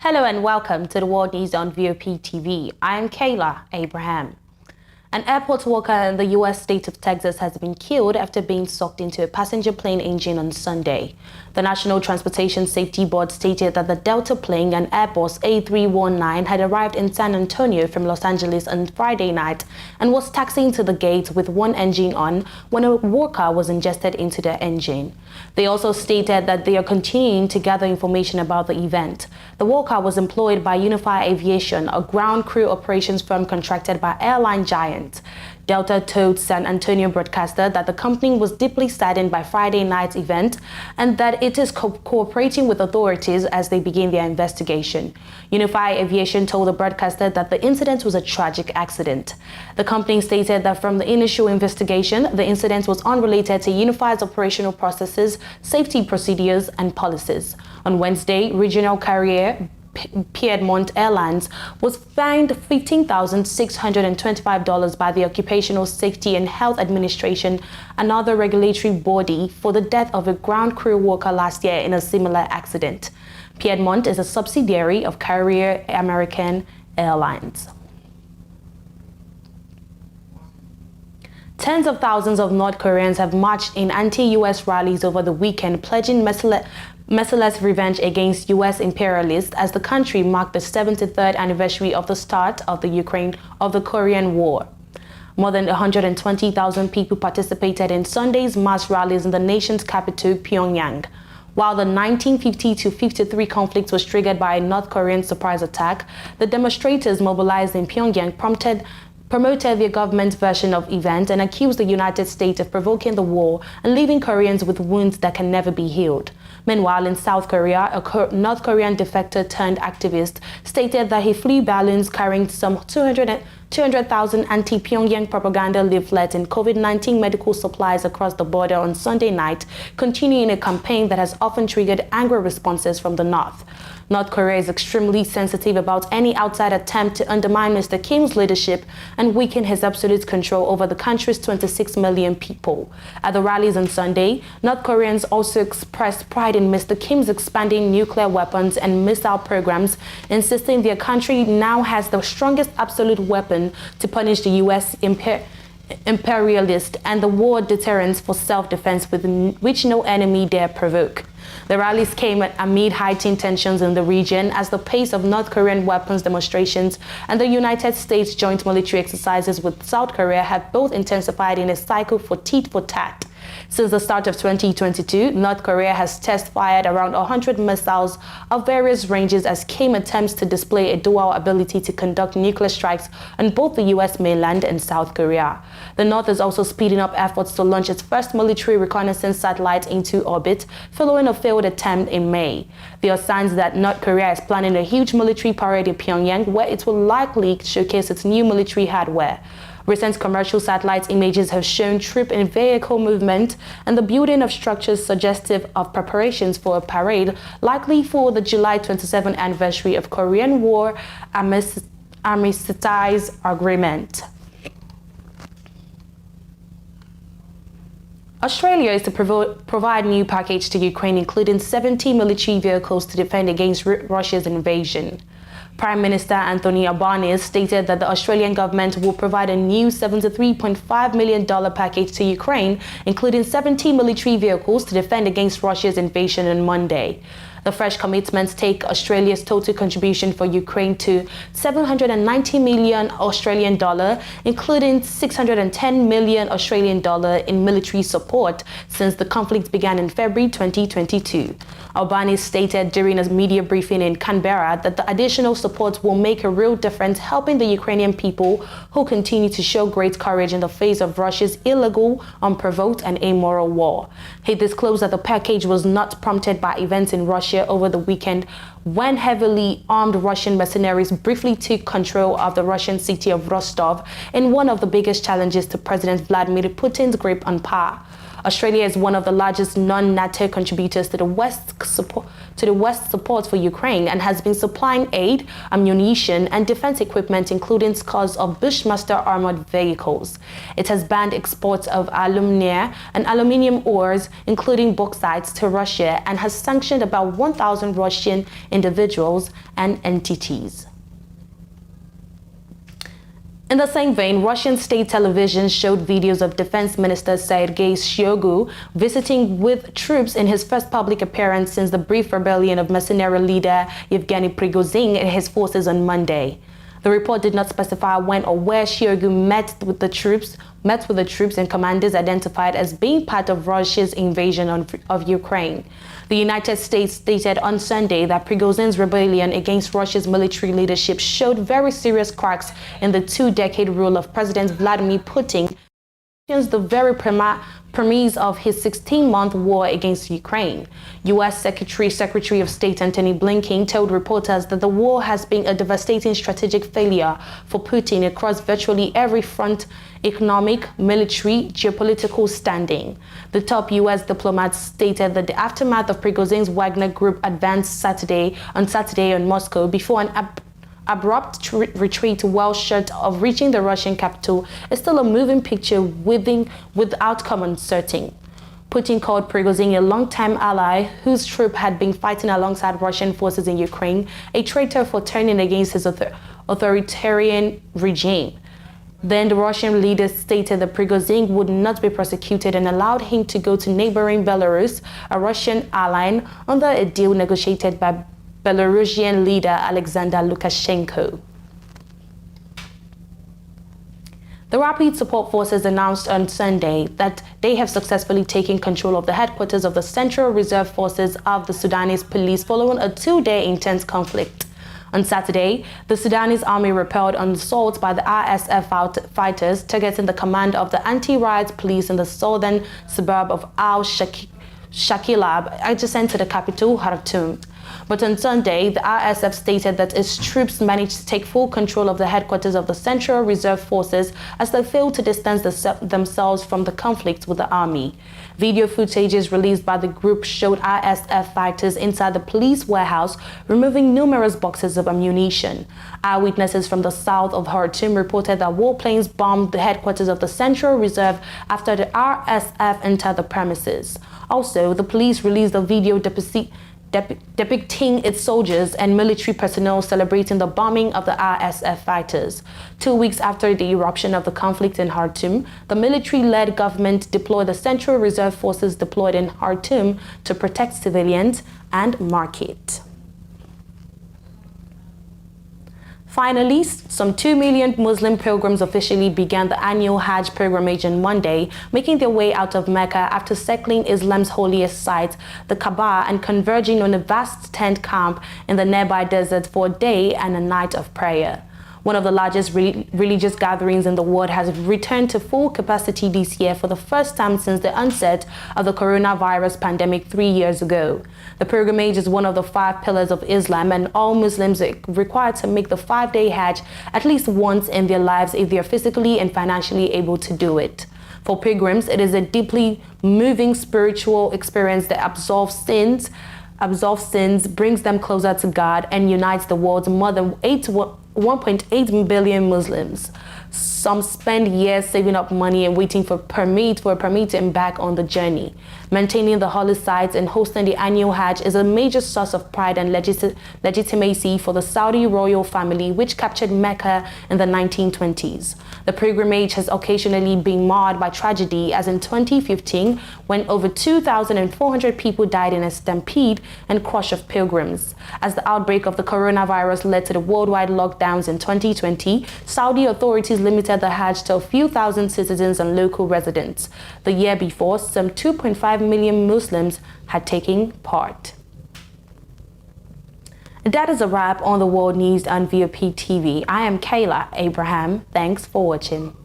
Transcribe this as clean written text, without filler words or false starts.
Hello and welcome to the World News on VOP TV. I am Kayla Abraham. An airport worker in the U.S. state of Texas has been killed after being sucked into a passenger plane engine on Sunday. The National Transportation Safety Board stated that the Delta plane, an Airbus A319, had arrived in San Antonio from Los Angeles on Friday night and was taxiing to the gate with one engine on when a worker was ingested into the engine. They also stated that they are continuing to gather information about the event. The worker was employed by Unified Aviation, a ground crew operations firm contracted by airline giant. Delta told San Antonio broadcaster that the company was deeply saddened by Friday night's event and that it is cooperating with authorities as they begin their investigation. Unified Aviation told the broadcaster that the incident was a tragic accident. The company stated that from the initial investigation, the incident was unrelated to Unified's operational processes, safety procedures, and policies. On Wednesday, regional carrier Piedmont Airlines was fined $15,625 by the Occupational Safety and Health Administration, another regulatory body, for the death of a ground crew worker last year in a similar accident. Piedmont is a subsidiary of Carrier American Airlines. Tens of thousands of North Koreans have marched in anti-U.S. rallies over the weekend, pledging merciless revenge against U.S. imperialists as the country marked the 73rd anniversary of the start of the Korean War. More than 120,000 people participated in Sunday's mass rallies in the nation's capital, Pyongyang. While the 1950-53 conflict was triggered by a North Korean surprise attack, the demonstrators mobilized in Pyongyang promoted their government's version of events and accused the United States of provoking the war and leaving Koreans with wounds that can never be healed. Meanwhile, in South Korea, a North Korean defector turned activist stated that he flew balloons carrying some 200,000 anti-Pyongyang propaganda leaflets and COVID-19 medical supplies across the border on Sunday night, continuing a campaign that has often triggered angry responses from the North. North Korea is extremely sensitive about any outside attempt to undermine Mr. Kim's leadership and weaken his absolute control over the country's 26 million people. At the rallies on Sunday, North Koreans also expressed pride in Mr. Kim's expanding nuclear weapons and missile programs, insisting their country now has the strongest absolute weapon to punish the U.S. imperialist and the war deterrence for self-defense which no enemy dare provoke. The rallies came amid heightened tensions in the region as the pace of North Korean weapons demonstrations and the United States joint military exercises with South Korea have both intensified in a cycle for tit for tat. Since the start of 2022, North Korea has test-fired around 100 missiles of various ranges as Kim attempts to display a dual ability to conduct nuclear strikes on both the U.S. mainland and South Korea. The North is also speeding up efforts to launch its first military reconnaissance satellite into orbit, following a failed attempt in May. There are signs that North Korea is planning a huge military parade in Pyongyang, where it will likely showcase its new military hardware. Recent commercial satellite images have shown troop and vehicle movement and the building of structures suggestive of preparations for a parade, likely for the July 27th anniversary of Korean War Armistice Agreement. Australia is to provide new package to Ukraine, including 70 military vehicles to defend against Russia's invasion. Prime Minister Anthony Albanese stated that the Australian government will provide a new $73.5 million package to Ukraine, including 70 military vehicles to defend against Russia's invasion on Monday. The fresh commitments take Australia's total contribution for Ukraine to $790 million Australian dollar, including $610 million Australian dollar in military support since the conflict began in February 2022. Albanese stated during a media briefing in Canberra that the additional support will make a real difference, helping the Ukrainian people who continue to show great courage in the face of Russia's illegal, unprovoked, and immoral war. He disclosed that the package was not prompted by events in Russia over the weekend when heavily armed Russian mercenaries briefly took control of the Russian city of Rostov in one of the biggest challenges to President Vladimir Putin's grip on power. Australia is one of the largest non-NATO contributors to the West's support for Ukraine and has been supplying aid, ammunition, and defense equipment, including scores of Bushmaster armored vehicles. It has banned exports of alumina and aluminium ores, including bauxite, to Russia, and has sanctioned about 1,000 Russian individuals and entities. In the same vein, Russian state television showed videos of Defense Minister Sergei Shoigu visiting with troops in his first public appearance since the brief rebellion of mercenary leader Yevgeny Prigozhin and his forces on Monday. The report did not specify when or where Shoigu met with the troops and commanders identified as being part of Russia's invasion of Ukraine. The United States stated on Sunday that Prigozhin's rebellion against Russia's military leadership showed very serious cracks in the two-decade rule of President Vladimir Putin, the very premise of his 16-month war against Ukraine. U.S. Secretary of State Antony Blinken told reporters that the war has been a devastating strategic failure for Putin across virtually every front: economic, military, geopolitical standing. The top U.S. diplomat stated that the aftermath of Prigozhin's Wagner Group advanced on Saturday on Moscow before an abrupt retreat well short of reaching the Russian capital is still a moving picture with outcome uncertain. Putin called Prigozhin a long-time ally whose troop had been fighting alongside Russian forces in Ukraine a traitor for turning against his authoritarian regime. Then the Russian leader stated that Prigozhin would not be prosecuted and allowed him to go to neighboring Belarus, a Russian ally, under a deal negotiated by Belarusian leader Alexander Lukashenko. The Rapid Support Forces announced on Sunday that they have successfully taken control of the headquarters of the Central Reserve Forces of the Sudanese police following a two-day intense conflict. On Saturday, the Sudanese army repelled an assault by the RSF fighters targeting the command of the anti-riot police in the southern suburb of Al-Shakilab, adjacent to the capital, Khartoum. But on Sunday, the RSF stated that its troops managed to take full control of the headquarters of the Central Reserve Forces as they failed to distance themselves from the conflict with the army. Video footages released by the group showed RSF fighters inside the police warehouse removing numerous boxes of ammunition. Eyewitnesses from the south of Khartoum reported that warplanes bombed the headquarters of the Central Reserve after the RSF entered the premises. Also, the police released a video depicting its soldiers and military personnel celebrating the bombing of the RSF fighters. 2 weeks after the eruption of the conflict in Khartoum, the military-led government deployed the Central Reserve Forces deployed in Khartoum to protect civilians and market. Finally, some 2 million Muslim pilgrims officially began the annual Hajj pilgrimage on Monday, making their way out of Mecca after circling Islam's holiest site, the Kaaba, and converging on a vast tent camp in the nearby desert for a day and a night of prayer. One of the largest religious gatherings in the world has returned to full capacity this year for the first time since the onset of the coronavirus pandemic 3 years ago. The pilgrimage is one of the 5 pillars of Islam, and all Muslims are required to make the 5-day Hajj at least once in their lives if they are physically and financially able to do it. For pilgrims, it is a deeply moving spiritual experience that absolves sins, brings them closer to God, and unites the world's more than 1.8 billion Muslims. Some spend years saving up money and waiting for a permit to embark on the journey. Maintaining the holy sites and hosting the annual Hajj is a major source of pride and legitimacy for the Saudi royal family, which captured Mecca in the 1920s. The pilgrimage has occasionally been marred by tragedy, as in 2015, when over 2,400 people died in a stampede and crush of pilgrims. As the outbreak of the coronavirus led to the worldwide lockdowns in 2020, Saudi authorities limited the Hajj to a few thousand citizens and local residents. The year before, some 2.5 million Muslims had taken part. That is a wrap on the world news on VOP TV. I am Kayla Abraham. Thanks for watching.